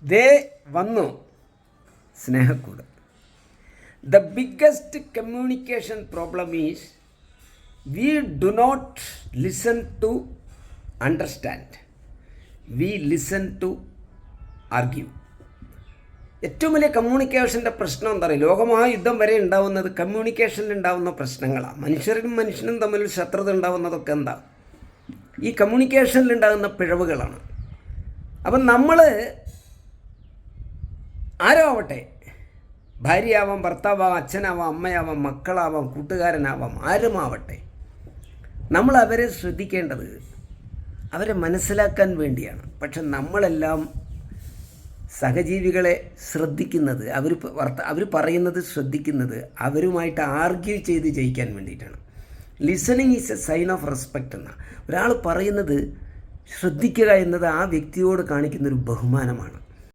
ദേ വന്നു സ്നേഹക്കൂട്. The biggest communication problem is we do not listen to understand, we listen to argue. ഏറ്റവും വലിയ കമ്മ്യൂണിക്കേഷൻ്റെ പ്രശ്നം എന്താ പറയുക? ലോകമഹായുദ്ധം വരെ ഉണ്ടാവുന്നത് കമ്മ്യൂണിക്കേഷനിൽ ഉണ്ടാവുന്ന പ്രശ്നങ്ങളാണ്. മനുഷ്യരും മനുഷ്യനും തമ്മിൽ ശത്രുത ഉണ്ടാവുന്നതൊക്കെ എന്താ? ഈ കമ്മ്യൂണിക്കേഷനിൽ ഉണ്ടാകുന്ന പിഴവുകളാണ്. അപ്പം നമ്മൾ ആരോ ആവട്ടെ, ഭാര്യയാവാം, ഭർത്താവാം, അച്ഛനാവാം, അമ്മയാവാം, മക്കളാവാം, കൂട്ടുകാരനാവാം, ആരുമാവട്ടെ, നമ്മൾ അവരെ ശ്രദ്ധിക്കേണ്ടത് അവരെ മനസ്സിലാക്കാൻ വേണ്ടിയാണ്. പക്ഷെ നമ്മളെല്ലാം സഹജീവികളെ ശ്രദ്ധിക്കുന്നത്, അവർ പറയുന്നത് ശ്രദ്ധിക്കുന്നത് അവരുമായിട്ട് ആർഗ്യൂ ചെയ്ത് ജയിക്കാൻ വേണ്ടിയിട്ടാണ്. Listening is a sign of respect എന്നാണ്. ഒരാൾ പറയുന്നത് ശ്രദ്ധിക്കുക എന്നത് ആ വ്യക്തിയോട് കാണിക്കുന്നൊരു ബഹുമാനമാണ്.